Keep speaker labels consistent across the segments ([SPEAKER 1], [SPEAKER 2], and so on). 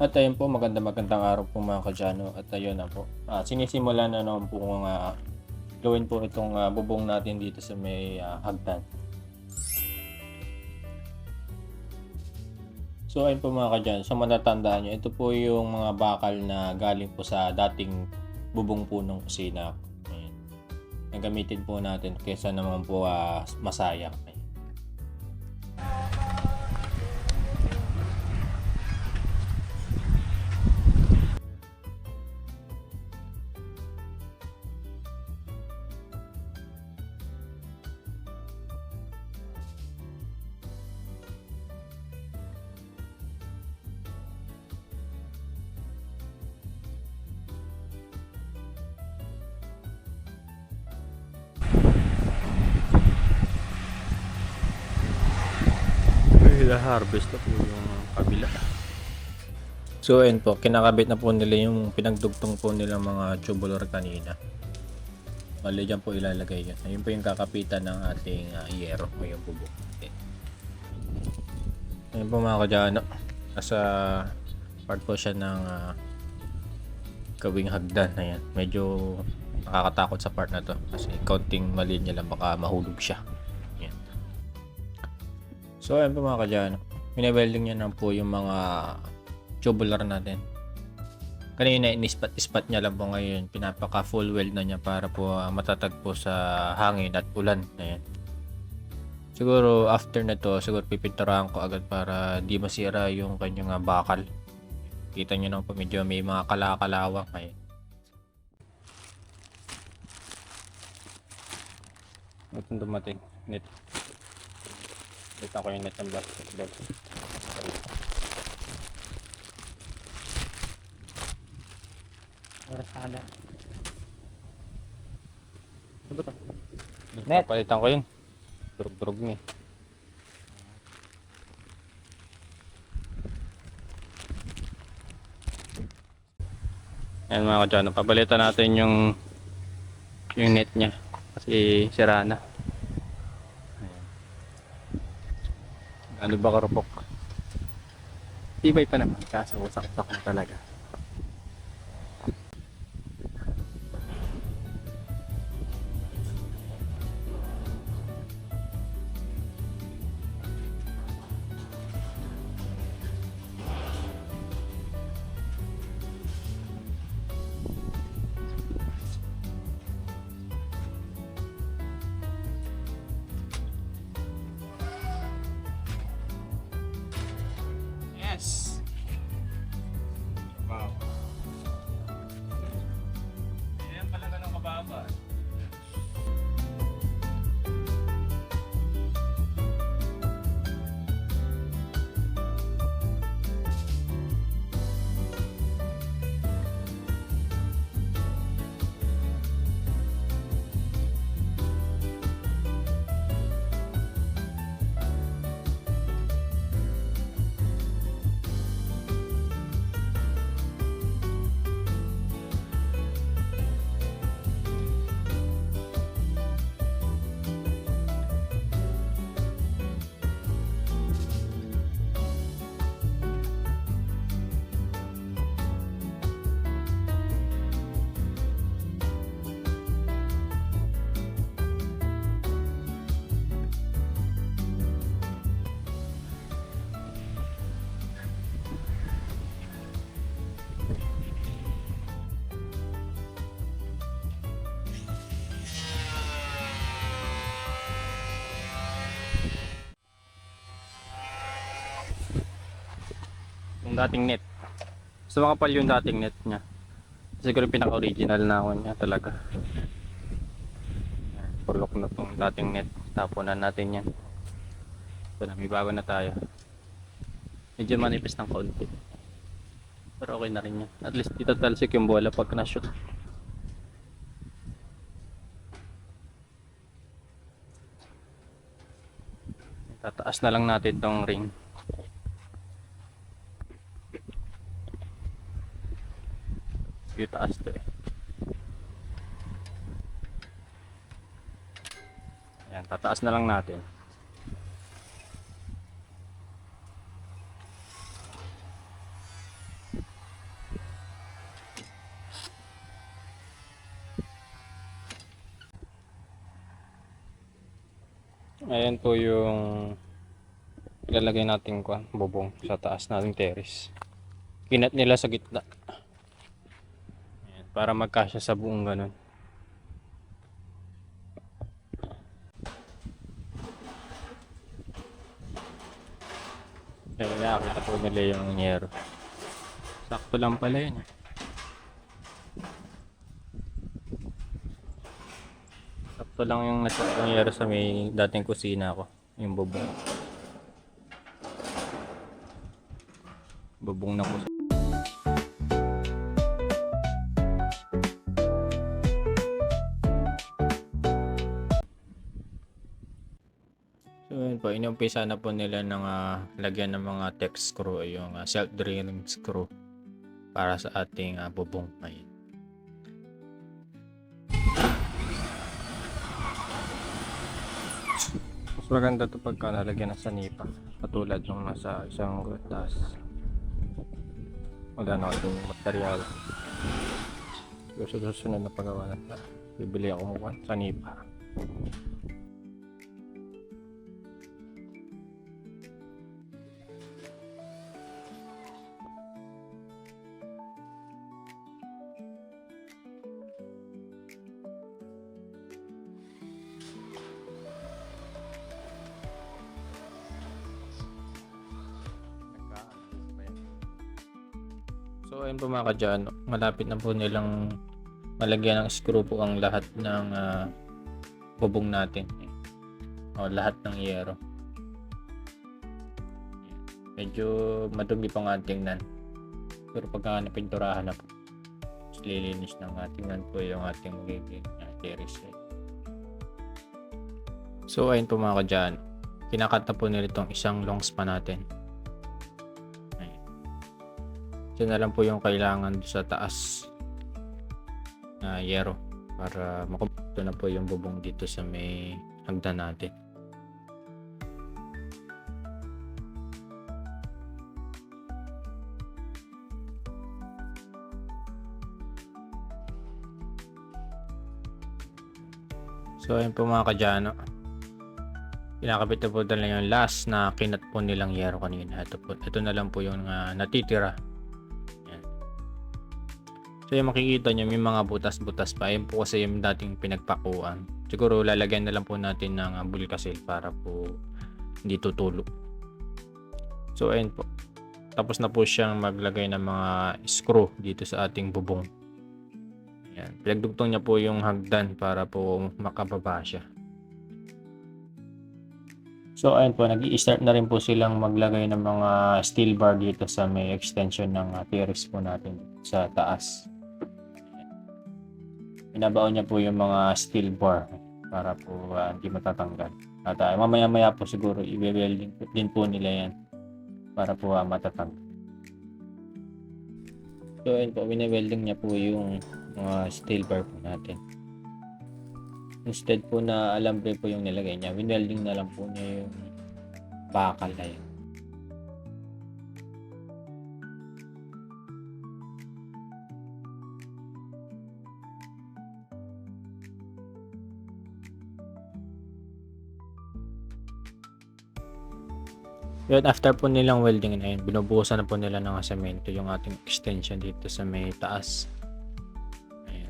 [SPEAKER 1] At ayun po, magandang araw po mga kadyano. At ayun na po, sinisimulan na naman po kung gawin po itong bubong natin dito sa may hagdan. So ayun po mga kadyano, sa matatandaan nyo, ito po yung mga bakal na galing po sa dating bubong po ng kusina. Ayun. Nagamitin po natin kaysa naman po masayang. Harvest na po yung kabila. So ayun po, kinakabit na po nila yung pinagdugtong po nila mga tubular kanina. Bali dyan po ilalagay yun. Ayun po yung kakapitan ng ating yero o yung bubong. Okay. Ayun po mga kadyano, nasa part po siya ng gawing hagdan. Ayan, medyo nakakatakot sa part na to kasi counting mali niya lang baka mahulog siya. So ayun po mga kadyano, binawelding niya na po yung mga tubular natin. Kanina in-ispat niya lang po, ngayon pinapaka full weld na niya para po matatag po sa hangin at ulan. Ayan. Siguro after na to, siguro pipinturahan ko agad para di masira yung kanyang bakal. Kita nyo naman po medyo may mga kalakalawang. Ayan. Itong dumating net. Ito ko yung net ng basketball. Orasada. Ano ba ito? Net. Papalitan ko yun. Durug-durug niya. Ayan mga kadyano, papalitan natin yung net niya kasi sira na. Ano ba karupok? Tibay pa naman kaso wasak-wasak na talaga. Yes! Wow. Ayan pala ka ng kababa. Yung dating net. So makapal yung dating net niya. Siguro pinaka-original na ako niya talaga. Purlok na tong dating net. Tapunan natin yan. So may bago na tayo. Medyo manipis ng kaunti. Pero okay na rin yan. At least dito talsik yung bola pag na-shoot. Tataas na lang natin tong ring. Yung taas to eh. Ayan, tataas na lang natin. Ayan po yung ilalagay natin bubong sa taas nating terrace. Kinat nila sa gitna. Ayan, para magkasya sa buong ganun. Kaya nakakita po nila yung nyero. Sakto lang pala yun. Sakto lang yung nangyari sa may dating kusina ko. Yung bubong. Bubong na kusina. So yun po, inumpisa na po nila ng lagyan ng mga text screw, yung self-draining screw para sa ating bubong. Ayun. Mas maganda ito pagka nalagyan ng sanipa, katulad ng nasa isang taas wala na itong material. Susunod na pagawa na bibili ako ng sanipa. So ayun po mga kadyan, malapit na po nilang malagyan ng screw po ang lahat ng bubong natin. O lahat ng yero. Medyo madumi pa nga tingnan. Pero pagka napinturahan na po, lilinis ng tingnan po yung ating magiging terrace. So ayun po mga kadyan, kinakat na po nila itong isang long span natin. Diyan na lang po yung kailangan sa taas na yero para makumpleto na po yung bubong dito sa may hagdan natin. So ayun po mga kadyano, kinakabit na po nila yung last na kinat po nilang yero kanina. Ito na lang po yung natitira. So yung makikita nyo may mga butas-butas pa. Yan po kasi yung dating pinagpakuan. Siguro lalagyan na lang po natin ng bulkasil para po hindi tutulo. So ayun po. Tapos na po siyang maglagay ng mga screw dito sa ating bubong. Yan. Pinagdugtong niya po yung hagdan para po makababa siya. So ayun po, nag-i-start na rin po silang maglagay ng mga steel bar dito sa may extension ng terrace po natin sa taas. Binabaon niya po yung mga steel bar para po hindi matatanggal. At mamaya-maya po siguro i-welding din po nila yan para po matatanggal. So ayun po, wine-welding niya po yung mga steel bar po natin. Instead po na alambre po yung nilagay niya, wine-welding na lang po niya yung bakal na yun. Yun, after po nilang welding na yun, binubuhusan na po nila ng semento yung ating extension dito sa may taas. Ayan.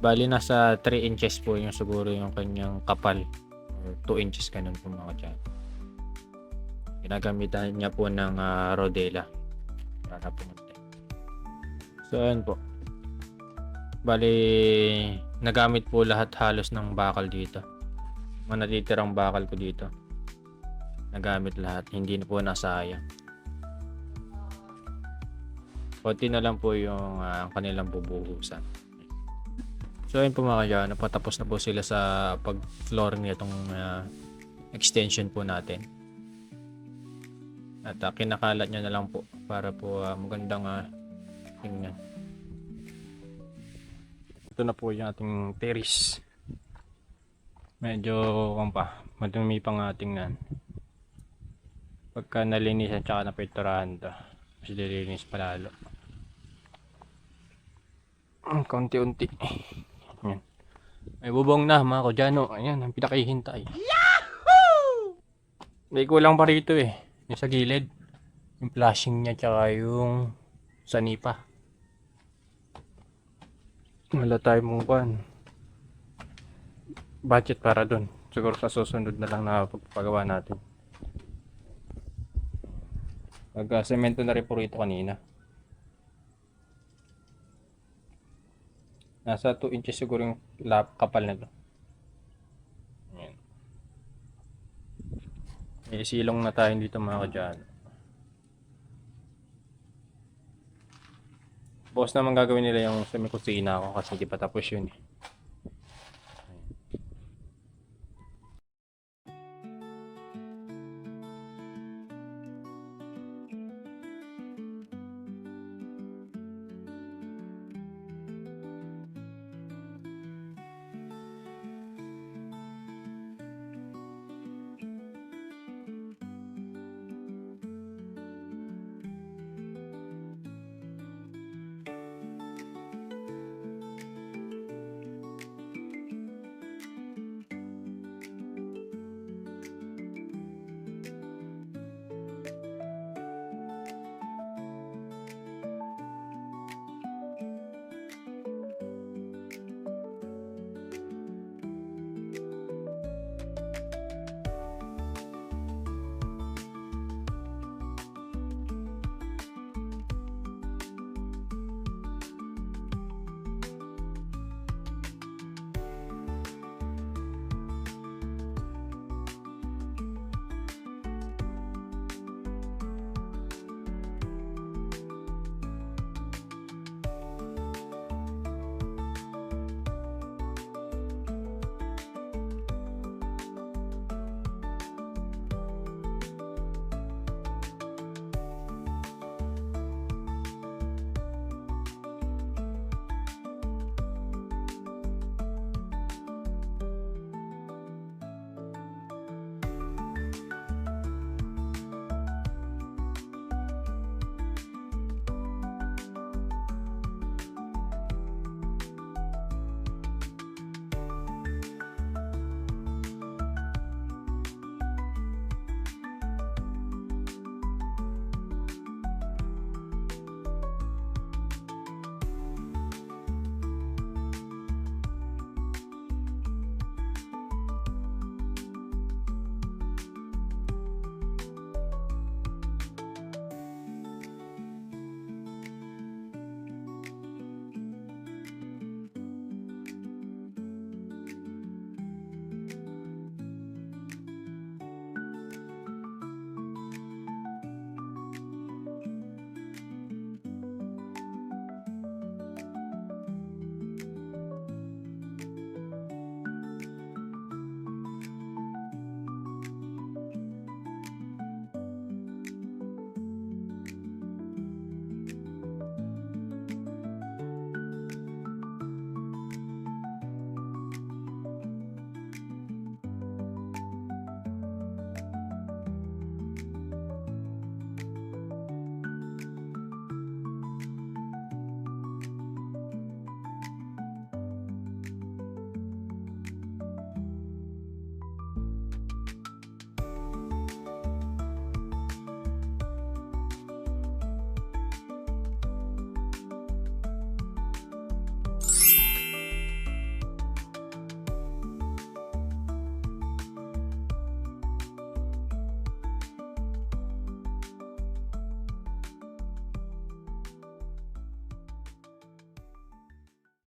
[SPEAKER 1] Bali nasa 3 inches po yung siguro yung kanyang kapal, or 2 inches ganun po mga dyan. Ginagamitan niya po ng rodela para pumunta. So ayun po, bali nagamit po lahat halos ng bakal dito. Mga natitirang bakal ko dito, nagamit lahat, hindi na po nasayang. Konti na lang po yung kanilang bubuhusan. So ayun po mga kaya, napatapos na po sila sa pag-flooring nitong extension po natin. At kinakalat nyo na lang po para po magandang tingnan. Ito na po yung ating terrace. Medyo madumi pa nga tingnan. Pagka nalinisan tsaka napinturahan to, mas lilinis pa lalo. Kaunti-unti. Yan. May bubong na mga kodyano. Ayan, ang pinakahihintay. Yahoo! May kulang pa rito eh. Yung sa gilid. Yung flashing niya tsaka yung sanipa. Wala tayong mong budget para dun. Siguro sa susunod na lang na pagpagawa natin. Semento na rin po rito kanina. Nasa 2 inches siguro yung kapal na to. Ayan. May silong na tayo dito mga kadyan. Boss naman gagawin nila yung semi-kusina ko kasi hindi pa tapos yun eh.